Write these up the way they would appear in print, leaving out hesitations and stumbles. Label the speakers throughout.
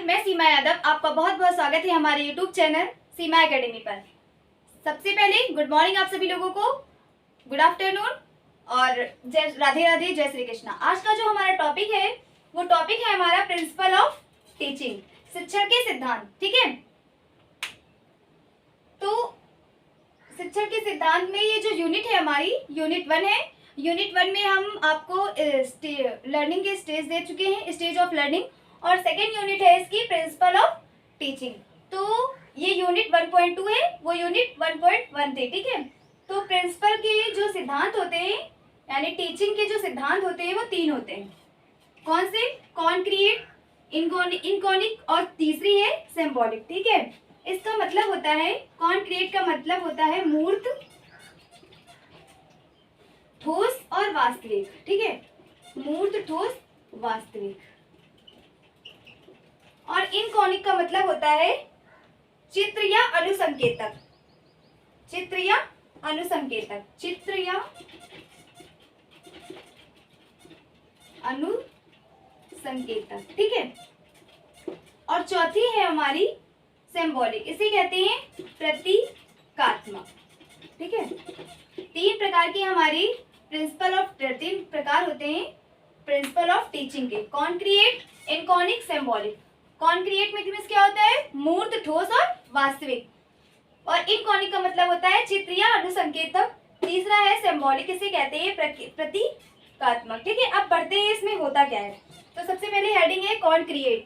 Speaker 1: नमस्कार, मैं सीमा यादव। आपका बहुत बहुत स्वागत है हमारे यूट्यूब चैनल सीमा एकेडमी पर। सबसे पहले गुड मॉर्निंग आप सभी लोगों को, गुड आफ्टरनून और जय राधे राधे, जय श्री कृष्णा। आज का जो हमारा टॉपिक है वो टॉपिक है हमारा प्रिंसिपल ऑफ टीचिंग, शिक्षण के सिद्धांत। ठीक है, तो शिक्षण के सिद्धांत में ये जो यूनिट है हमारी यूनिट 1 है। यूनिट 1 में हम आपको लर्निंग के स्टेज दे चुके हैं, स्टेज ऑफ लर्निंग, और सेकेंड यूनिट है इसकी प्रिंसिपल ऑफ टीचिंग। तो ये यूनिट 1.2 है, वो यूनिट 1.1 थे। ठीक है, तो प्रिंसिपल के जो सिद्धांत होते हैं यानी टीचिंग के जो सिद्धांत होते हैं वो 3 होते हैं। कौन से? कॉन्क्रीट, इनकॉनिक और तीसरी है सिंबॉलिक। ठीक है, इसका मतलब होता है, कॉन्क्रीट का मतलब होता है मूर्त, ठोस और वास्तविक। ठीक है, मूर्त, ठोस, वास्तविक। और इनकॉनिक का मतलब होता है चित्र या अनुसंकेतक, चित्र या अनुसंकेतक, चित्र या अनुसंकेतक। ठीक है, और चौथी है हमारी सिंबॉलिक, इसे कहते हैं प्रतीकात्मक। ठीक है, 3 प्रकार की हमारी प्रिंसिपल ऑफ 3 प्रकार होते हैं प्रिंसिपल ऑफ टीचिंग के, कॉन्क्रीट, इनकॉनिक, सिंबॉलिक। कॉन्क्रीट में क्या होता है? मूर्त, ठोस और वास्तविक। और इनकॉनिक का मतलब होता है चित्र या अनुसंकेतक। तीसरा है सिंबॉलिक, इसे कहते हैं प्रतीकात्मक। ठीक है, अब पढ़ते हैं इसमें होता क्या है। तो सबसे पहले हेडिंग है कॉन्क्रीट।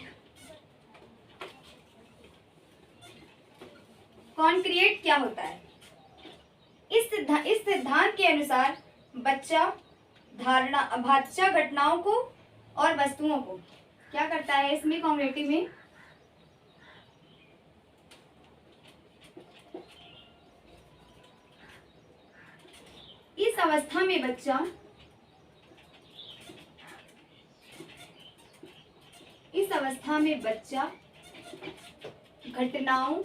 Speaker 1: कॉन्क्रीट क्या होता है? इस सिद्धांत के अनुसार बच्चा घटनाओं को और वस्तुओं को क्या करता है? इसमें कॉन्क्रीटिव में इस अवस्था में बच्चा घटनाओं,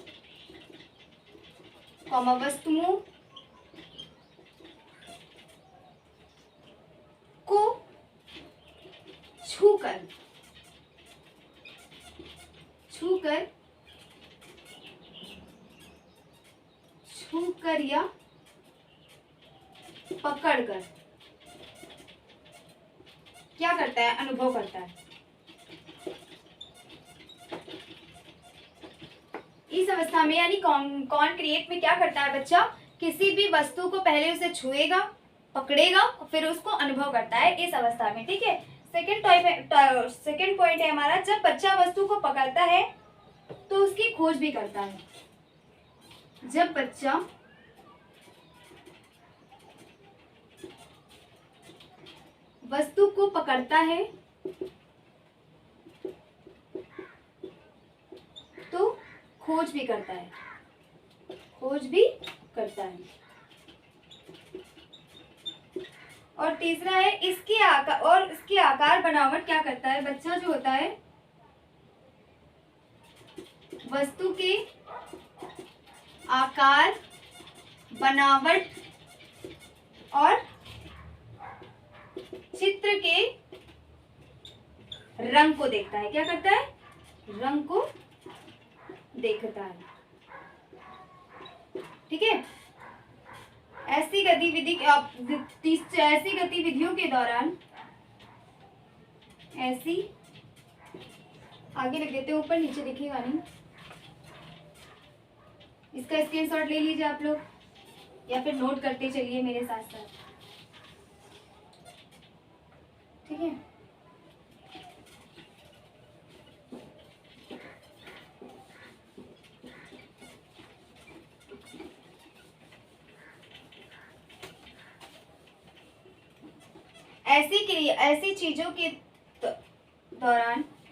Speaker 1: वस्तुओं को छूकर या पकड़कर क्या करता है? अनुभव करता है। इस अवस्था में यानी कॉन्क्रीट में क्या करता है बच्चा? किसी भी वस्तु को पहले उसे छुएगा, पकड़ेगा, फिर उसको अनुभव करता है इस अवस्था में। ठीक है, सेकंड पॉइंट है हमारा, जब बच्चा वस्तु को पकड़ता है तो उसकी खोज भी करता है। जब बच्चा वस्तु को पकड़ता है तो खोज भी करता है, और तीसरा है इसके आकार बनावट क्या करता है? बच्चा जो होता है वस्तु के आकार, बनावट और चित्र के रंग को देखता है। क्या करता है? रंग को देखता है। ठीक है, ऐसी गतिविधियों के दौरान आगे लिख देते हैं, ऊपर नीचे दिखेगा नहीं, इसका स्क्रीनशॉट ले लीजिए आप लोग, या फिर नोट करते चलिए मेरे साथ साथ। ठीक है,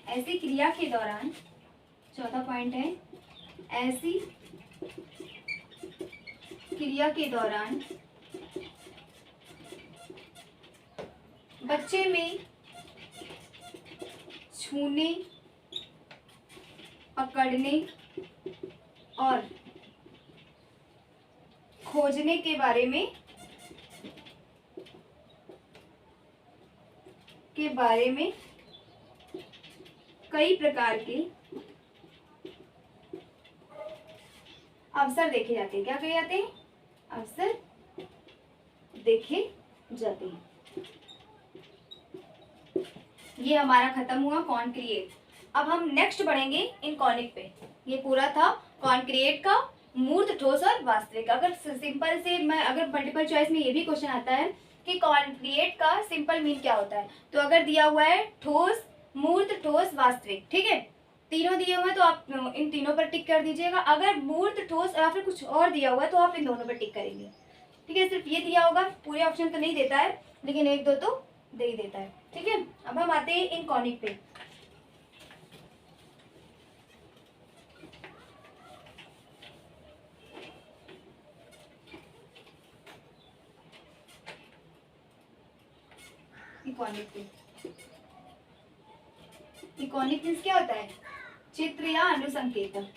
Speaker 1: ऐसी क्रिया के दौरान, चौथा पॉइंट है, ऐसी क्रिया के दौरान बच्चे में छूने, पकड़ने और खोजने के बारे में कई प्रकार के अवसर देखे जाते हैं। क्या कहे जाते हैं? अवसर देखे जाते हैं। ये हमारा खत्म हुआ कॉन्क्रिएट। अब हम नेक्स्ट बढ़ेंगे इनकॉनिक पे। ये पूरा था कॉन्क्रिएट का, मूर्त, ठोस और वास्तविक। अगर सिंपल से मैं अगर मल्टीपल चॉइस में ये भी क्वेश्चन आता है कि कॉन्क्रिएट का सिंपल मीन क्या होता है, तो अगर दिया हुआ है ठोस, मूर्त, ठोस, वास्तविक, ठीक है, तीनों दिए हुए हैं तो आप इन तीनों पर टिक कर दीजिएगा। अगर मूर्त, ठोस या फिर कुछ और दिया हुआ है तो आप इन दोनों पर टिक करेंगे। ठीक है, सिर्फ ये दिया होगा, पूरे ऑप्शन तो नहीं देता है, लेकिन एक दो तो दे ही देता है। ठीक है, अब हम आते हैं इनकॉनिक पे। इकॉनिक पे, इकॉनिक मीन्स क्या होता है? चित्र या अनुसंकेतक।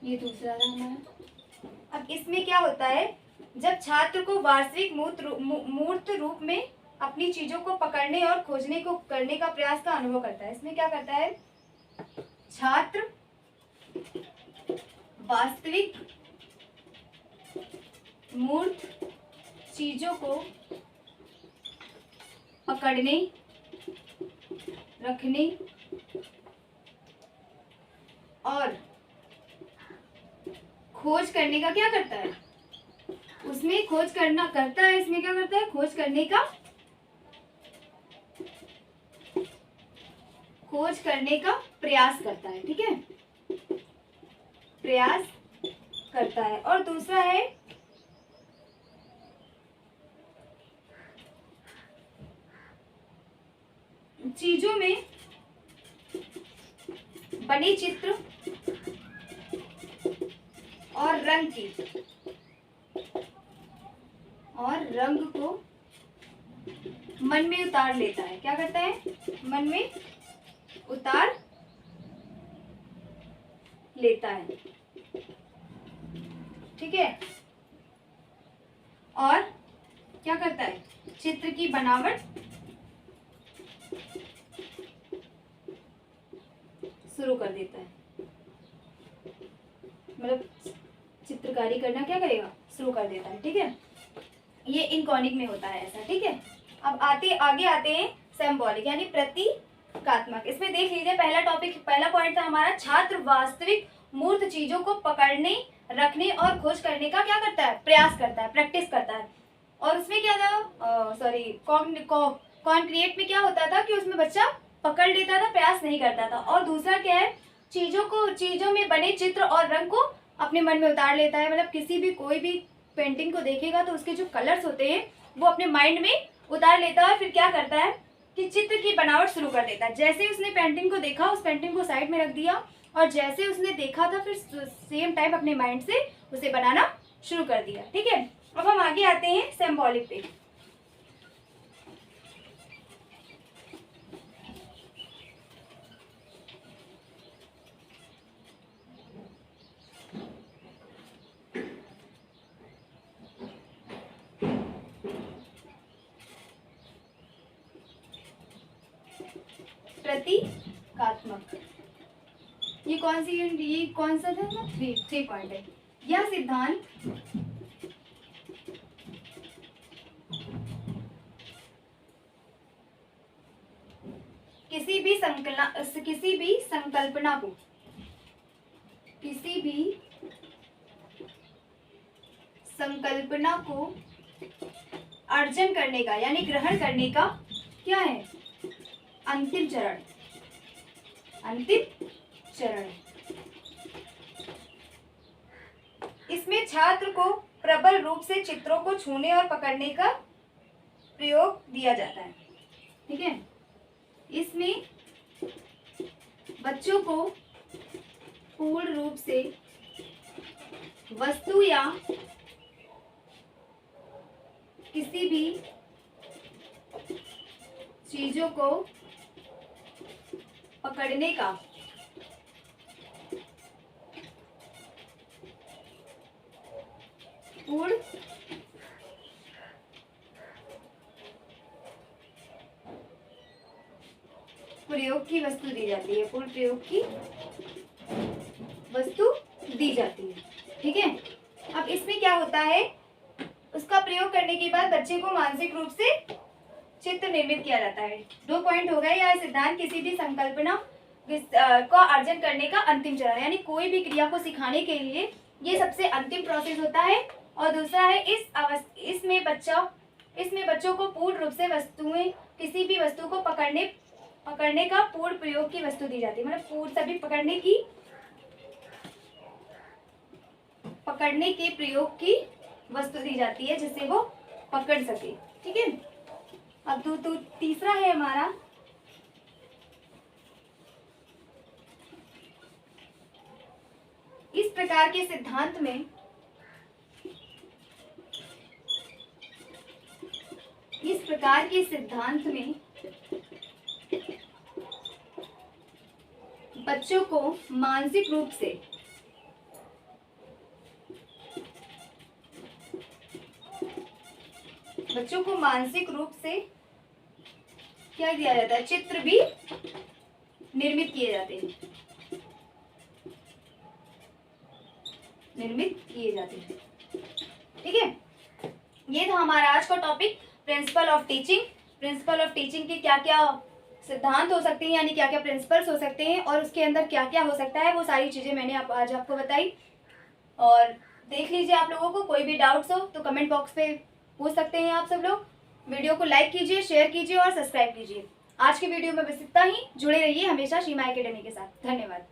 Speaker 1: ये दूसरा रहा हमारा। अब इसमें क्या होता है, जब छात्र को वास्तविक मूर्त रूप में अपनी चीजों को पकड़ने और खोजने को करने का प्रयास का अनुभव करता है। इसमें क्या करता है? छात्र वास्तविक मूर्त चीजों को पकड़ने, रखने और खोज करने का क्या करता है? उसमें खोज करना करता है। इसमें क्या करता है? खोज करने का, खोज करने का प्रयास करता है। ठीक है, प्रयास करता है। और दूसरा है चीजों में बने चित्र और रंग की, और रंग को मन में उतार लेता है। क्या करता है? मन में उतार लेता है। ठीक है, और क्या करता है? चित्र की बनावट शुरू कर देता है। मतलब चित्रकारी करना क्या करेगा? शुरू कर देता है। ठीक है, ये इनकॉनिक में होता है ऐसा। ठीक है, अब आगे आते हैं सिंबॉलिक यानी प्रतीकात्मक। इसमें देख लीजिए, पहला टॉपिक, पहला पॉइंट था हमारा, छात्र वास्तविक मूर्त चीजों को पकड़ने, रखने और खोज करने का क्या करता है? प्रयास करता है, प्रैक्टिस करता है। और उसमें क्या था, सॉरी, कॉन्क्रिएट में क्या होता था कि उसमें बच्चा पकड़ लेता था, प्रयास नहीं करता था। और दूसरा क्या है? चीजों में बने चित्र और रंग को अपने मन में उतार लेता है। मतलब किसी भी कोई भी पेंटिंग को देखेगा तो उसके जो कलर्स होते हैं वो अपने माइंड में उतार लेता है। फिर क्या करता है कि चित्र की बनावट शुरू कर देता है। जैसे उसने पेंटिंग को देखा, उस पेंटिंग को साइड में रख दिया, और जैसे उसने देखा था फिर सेम टाइम अपने माइंड से उसे बनाना शुरू कर दिया। ठीक है, अब हम आगे आते हैं सिंबॉलिक पे। प्रतीकात्मक, ये कौन सा था ना? थ्री पॉइंट है। यह सिद्धांत किसी भी संकल्पना को अर्जन करने का यानी ग्रहण करने का क्या है? अंतिम चरण है। इसमें छात्र को प्रबल रूप से चित्रों को छूने और पकड़ने का प्रयोग दिया जाता है। ठीक है, इसमें बच्चों को पूर्ण रूप से वस्तु या किसी भी चीजों को पकड़ने का पूर्ण प्रयोग की वस्तु दी जाती है, पूर्ण प्रयोग की वस्तु दी जाती है। ठीक है, अब इसमें क्या होता है, उसका प्रयोग करने के बाद बच्चे को मानसिक रूप से चित्र निर्मित किया जाता है। 2 पॉइंट हो गए। यह सिद्धांत किसी भी संकल्पना का अर्जन करने का अंतिम चरण, यानी कोई भी क्रिया को सिखाने के लिए ये सबसे अंतिम प्रोसेस होता है। और दूसरा है इसमें बच्चों को पूर्ण रूप से वस्तुएं, किसी भी वस्तु को पकड़ने का पूर्ण प्रयोग की वस्तु दी जाती है, मतलब पूर्ण सभी पकड़ने के प्रयोग की वस्तु दी जाती है जिससे वो पकड़ सके। ठीक है, अब तो तीसरा है हमारा इस प्रकार के सिद्धांत में बच्चों को मानसिक रूप से क्या दिया जाता है, चित्र भी निर्मित किए जाते हैं। ठीक है, ये था हमारा आज का topic, principle of teaching. Principle of teaching के क्या क्या सिद्धांत हो सकते हैं, यानी क्या क्या प्रिंसिपल्स हो सकते हैं और उसके अंदर क्या क्या हो सकता है, वो सारी चीजें मैंने आज आपको बताई। और देख लीजिए, आप लोगों को कोई भी डाउट्स हो तो कमेंट बॉक्स पे पूछ सकते हैं आप सब लोग। वीडियो को लाइक कीजिए, शेयर कीजिए और सब्सक्राइब कीजिए। आज के वीडियो में बस इतना ही। जुड़े रहिए हमेशा सीमा एकेडमी के साथ। धन्यवाद।